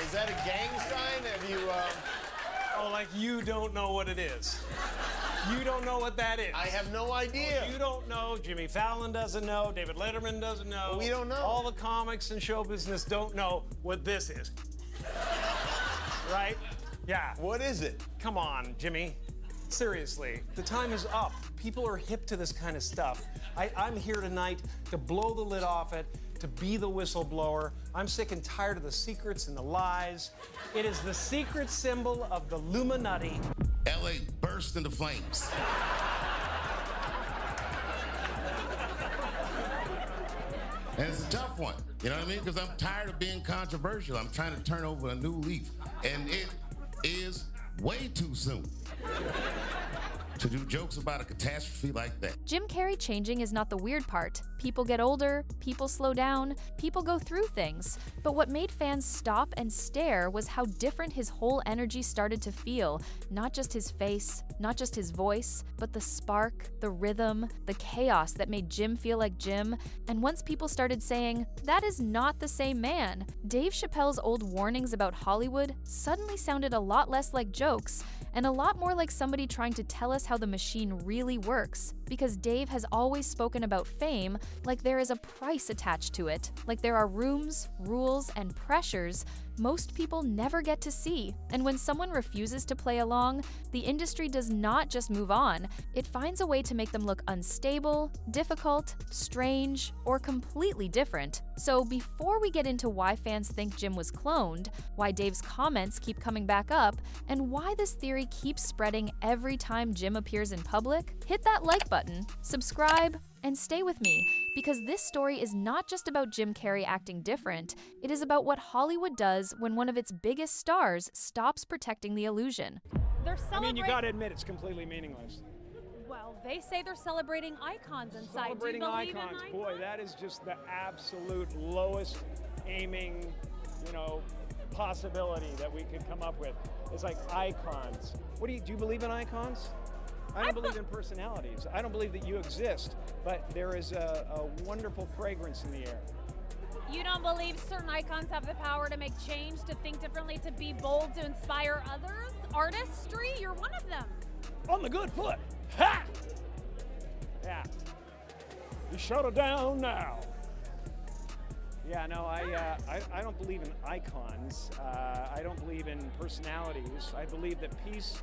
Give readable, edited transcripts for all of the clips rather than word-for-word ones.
Is that a gang sign? Have you, Oh, like you don't know what it is. You don't know what that is. I have no idea. You don't know. Jimmy Fallon doesn't know. David Letterman doesn't know. We don't know. All the comics and show business don't know what this is. Right? Yeah. What is it? Come on, Jimmy. Seriously, the time is up. People are hip to this kind of stuff. I'm here tonight to blow the lid off it, to be the whistleblower. I'm sick and tired of the secrets and the lies. It is the secret symbol of the Illuminati. LA burst into flames. And it's a tough one, you know what I mean? Because I'm tired of being controversial. I'm trying to turn over a new leaf. And it is way too soon to do jokes about a catastrophe like that. Jim Carrey changing is not the weird part. People get older, people slow down, people go through things. But what made fans stop and stare was how different his whole energy started to feel. Not just his face, not just his voice, but the spark, the rhythm, the chaos that made Jim feel like Jim. And once people started saying, that is not the same man, Dave Chappelle's old warnings about Hollywood suddenly sounded a lot less like jokes and a lot more like somebody trying to tell us how the machine really works. Because Dave has always spoken about fame like there is a price attached to it, like there are rooms, rules, and pressures most people never get to see. And when someone refuses to play along, the industry does not just move on, it finds a way to make them look unstable, difficult, strange, or completely different. So before we get into why fans think Jim was cloned, why Dave's comments keep coming back up, and why this theory keeps spreading every time Jim appears in public, hit that like button, subscribe, and stay with me, because this story is not just about Jim Carrey acting different, it is about what Hollywood does when one of its biggest stars stops protecting the illusion. They're celebrating. I mean, you gotta admit, it's completely meaningless. Well, they say they're celebrating icons inside. Celebrating Do you believe icons. in Boy, icons? that is just the absolute lowest aiming, possibility that we could come up with. It's like icons. Do you believe in icons? I don't believe in personalities. I don't believe that you exist, but there is a wonderful fragrance in the air. You don't believe certain icons have the power to make change, to think differently, to be bold, to inspire others? Artistry, you're one of them. On the good foot. Ha! Yeah. You shut it down now. Yeah, no, I don't believe in icons. I don't believe in personalities. I believe that peace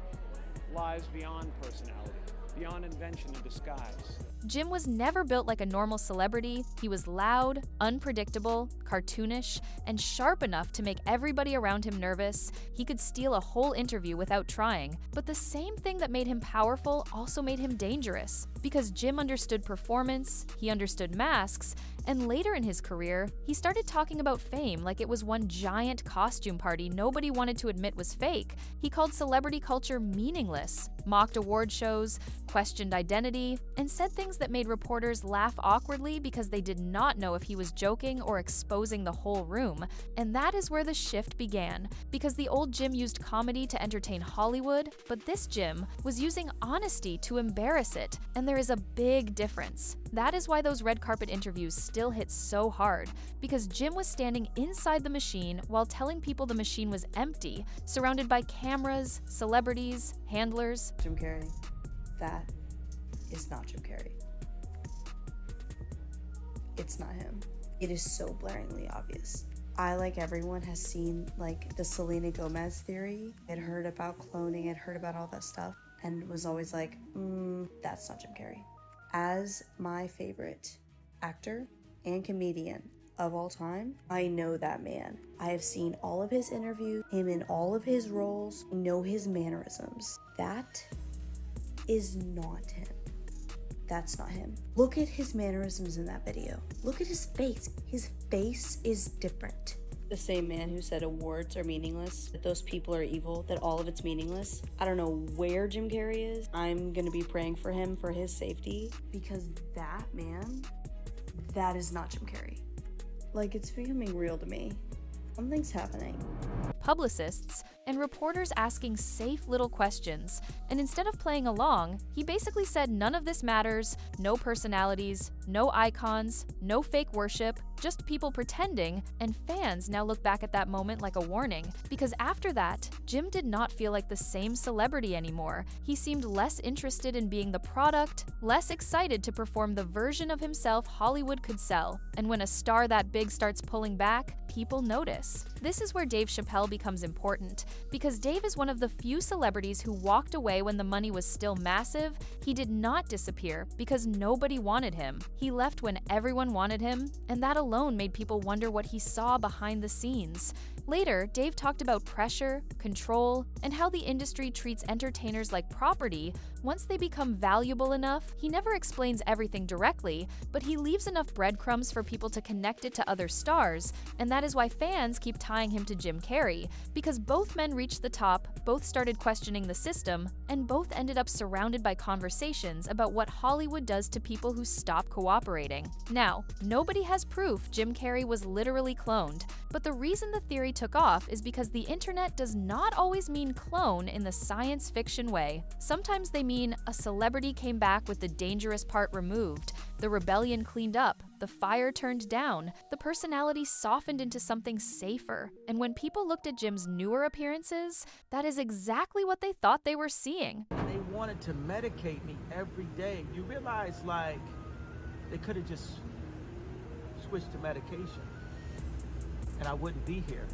lies beyond personality, beyond invention and disguise. Jim was never built like a normal celebrity. He was loud, unpredictable, cartoonish, and sharp enough to make everybody around him nervous. He could steal a whole interview without trying. But the same thing that made him powerful also made him dangerous. Because Jim understood performance, he understood masks, and later in his career, he started talking about fame like it was one giant costume party nobody wanted to admit was fake. He called celebrity culture meaningless, mocked award shows, questioned identity, and said things that made reporters laugh awkwardly because they did not know if he was joking or exposing the whole room. And that is where the shift began, because the old Jim used comedy to entertain Hollywood, but this Jim was using honesty to embarrass it, and there is a big difference. That is why those red carpet interviews still hit so hard, because Jim was standing inside the machine while telling people the machine was empty, surrounded by cameras, celebrities, handlers. Jim Carrey, that is not Jim Carrey. It's not him. It is so blaringly obvious. I, like everyone, has seen the Selena Gomez theory. I'd heard about cloning, I'd heard about all that stuff, and was always like, that's not Jim Carrey. As my favorite actor and comedian of all time, I know that man. I have seen all of his interviews, him in all of his roles, I know his mannerisms. That is not him. That's not him. Look at his mannerisms in that video. Look at his face. His face is different. The same man who said awards are meaningless, that those people are evil, that all of it's meaningless. I don't know where Jim Carrey is. I'm gonna be praying for him for his safety, because that man, that is not Jim Carrey. It's becoming real to me. Something's happening. Publicists, and reporters asking safe little questions. And instead of playing along, he basically said none of this matters, no personalities, no icons, no fake worship, just people pretending, and fans now look back at that moment like a warning. Because after that, Jim did not feel like the same celebrity anymore. He seemed less interested in being the product, less excited to perform the version of himself Hollywood could sell. And when a star that big starts pulling back, people notice. This is where Dave Chappelle becomes important, because Dave is one of the few celebrities who walked away when the money was still massive. He did not disappear because nobody wanted him. He left when everyone wanted him, and that alone made people wonder what he saw behind the scenes. Later, Dave talked about pressure, control, and how the industry treats entertainers like property. Once they become valuable enough, he never explains everything directly, but he leaves enough breadcrumbs for people to connect it to other stars, and that is why fans keep tying him to Jim Carrey, because both men reached the top, both started questioning the system, and both ended up surrounded by conversations about what Hollywood does to people who stop cooperating. Now, nobody has proof Jim Carrey was literally cloned, but the reason the theory took off is because the internet does not always mean clone in the science fiction way. Sometimes they mean a celebrity came back with the dangerous part removed, the rebellion cleaned up, the fire turned down, the personality softened into something safer. And when people looked at Jim's newer appearances, that is exactly what they thought they were seeing. They wanted to medicate me every day. You realize, like, they could have just switched to medication and I wouldn't be here.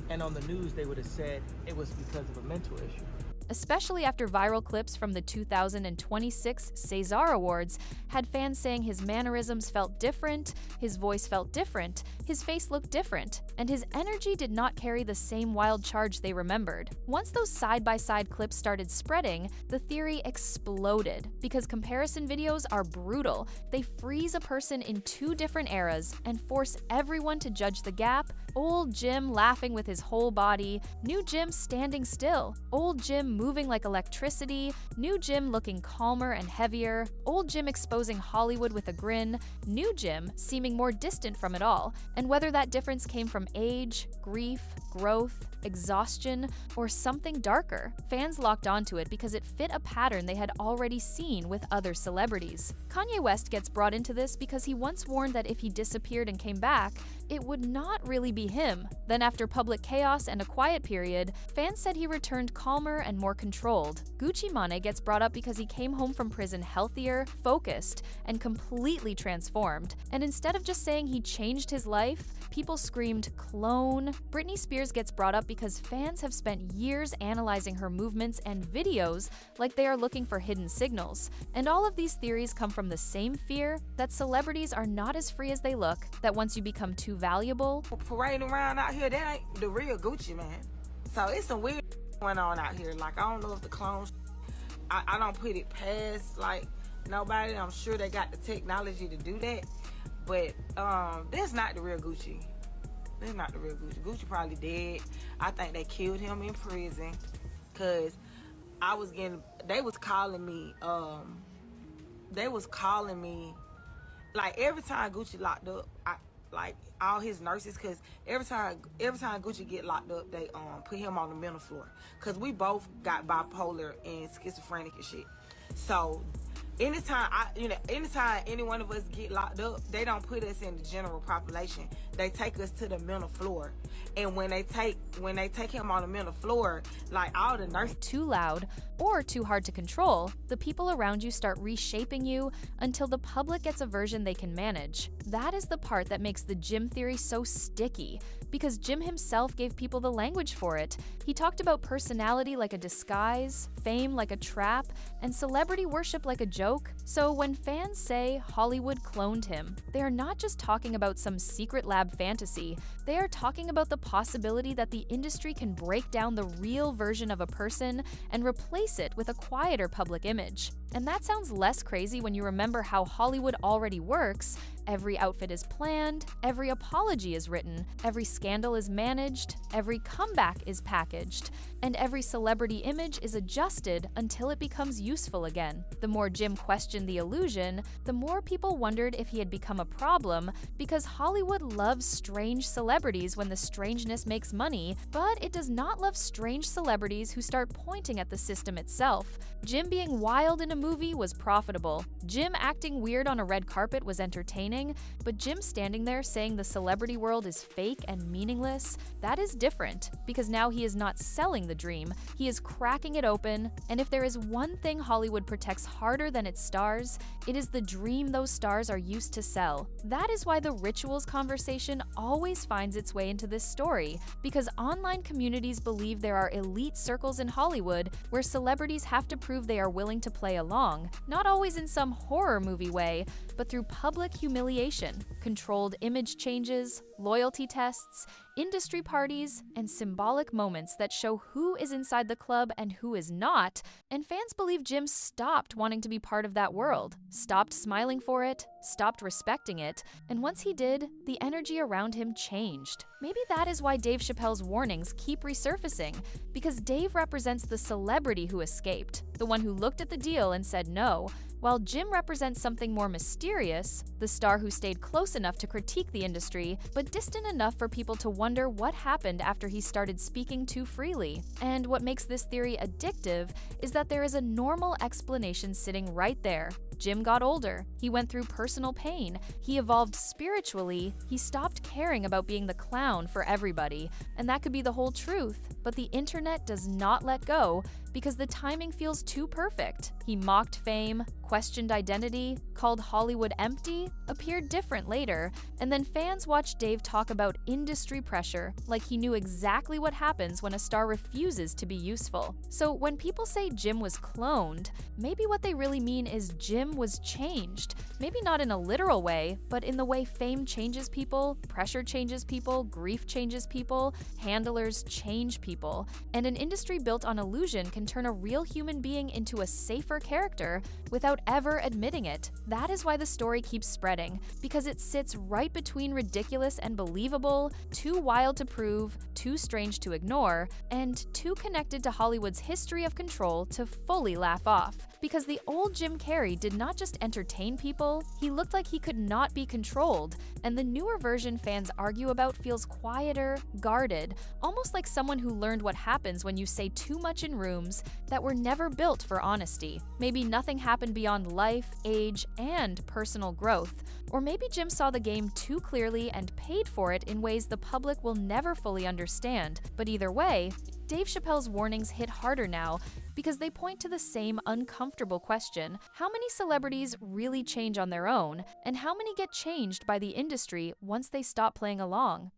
And on the news, they would have said it was because of a mental issue. Especially after viral clips from the 2026 César Awards had fans saying his mannerisms felt different, his voice felt different, his face looked different, and his energy did not carry the same wild charge they remembered. Once those side-by-side clips started spreading, the theory exploded, because comparison videos are brutal. They freeze a person in two different eras and force everyone to judge the gap. Old Jim laughing with his whole body, new Jim standing still, old Jim moving like electricity, new Jim looking calmer and heavier, old Jim exposing Hollywood with a grin, new Jim seeming more distant from it all, and whether that difference came from age, grief, growth, exhaustion, or something darker, fans locked onto it because it fit a pattern they had already seen with other celebrities. Kanye West gets brought into this because he once warned that if he disappeared and came back, it would not really be him. Then after public chaos and a quiet period, fans said he returned calmer and more controlled. Gucci Mane gets brought up because he came home from prison healthier, focused, and completely transformed. And instead of just saying he changed his life, people screamed, "Clone." Britney Spears gets brought up because fans have spent years analyzing her movements and videos like they are looking for hidden signals. And all of these theories come from the same fear that celebrities are not as free as they look, that once you become too valuable, parading around out here, that ain't the real Gucci, man. So it's some weird going on out here. Like, I don't know if the clones, I don't put it past, like, nobody. I'm sure they got the technology to do that. But that's not the real Gucci. That's not the real Gucci. Gucci probably dead. I think they killed him in prison. Cause they was calling me, like, every time Gucci locked up, like all his nurses, cause every time Gucci get locked up, they put him on the mental floor. Cause we both got bipolar and schizophrenic and shit. So anytime any one of us get locked up, they don't put us in the general population. They take us to the mental floor. And when they take him on the mental floor, like all the nurses too loud or too hard to control, the people around you start reshaping you until the public gets a version they can manage. That is the part that makes the Jim theory so sticky, because Jim himself gave people the language for it. He talked about personality like a disguise, fame like a trap, and celebrity worship like a joke. So when fans say Hollywood cloned him, they are not just talking about some secret lab fantasy. They are talking about the possibility that the industry can break down the real version of a person and replace it with a quieter public image. And that sounds less crazy when you remember how Hollywood already works. Every outfit is planned, every apology is written, every scandal is managed, every comeback is packaged, and every celebrity image is adjusted until it becomes useful again. The more Jim questioned the illusion, the more people wondered if he had become a problem, because Hollywood loves strange celebrities when the strangeness makes money, but it does not love strange celebrities who start pointing at the system itself. Jim being wild in a movie was profitable. Jim acting weird on a red carpet was entertaining, but Jim standing there saying the celebrity world is fake and meaningless, that is different, because now he is not selling the dream, he is cracking it open, and if there is one thing Hollywood protects harder than its stars, it is the dream those stars are used to sell. That is why the rituals conversation always finds its way into this story, because online communities believe there are elite circles in Hollywood where celebrities have to prove they are willing to play along, not always in some horror movie way, but through public humiliation, controlled image changes, loyalty tests, industry parties, and symbolic moments that show who is inside the club and who is not, and fans believe Jim stopped wanting to be part of that world, stopped smiling for it, stopped respecting it, and once he did, the energy around him changed. Maybe that is why Dave Chappelle's warnings keep resurfacing, because Dave represents the celebrity who escaped, the one who looked at the deal and said no, while Jim represents something more mysterious, the star who stayed close enough to critique the industry, but distant enough for people to wonder what happened after he started speaking too freely. And what makes this theory addictive is that there is a normal explanation sitting right there. Jim got older, he went through personal pain, he evolved spiritually, he stopped caring about being the clown for everybody, and that could be the whole truth, but the internet does not let go because the timing feels too perfect. He mocked fame, questioned identity, called Hollywood empty, appeared different later, and then fans watched Dave talk about industry pressure, like he knew exactly what happens when a star refuses to be useful. So when people say Jim was cloned, maybe what they really mean is Jim was changed. Maybe not in a literal way, but in the way fame changes people, pressure changes people, grief changes people, handlers change people, and an industry built on illusion can turn a real human being into a safer character without ever admitting it. That is why the story keeps spreading, because it sits right between ridiculous and believable, too wild to prove, too strange to ignore, and too connected to Hollywood's history of control to fully laugh off. Because the old Jim Carrey did not just entertain people, he looked like he could not be controlled, and the newer version fans argue about feels quieter, guarded, almost like someone who learned what happens when you say too much in rooms that were never built for honesty. Maybe nothing happened beyond life, age, and personal growth. Or maybe Jim saw the game too clearly and paid for it in ways the public will never fully understand. But either way, Dave Chappelle's warnings hit harder now because they point to the same uncomfortable question: how many celebrities really change on their own, and how many get changed by the industry once they stop playing along?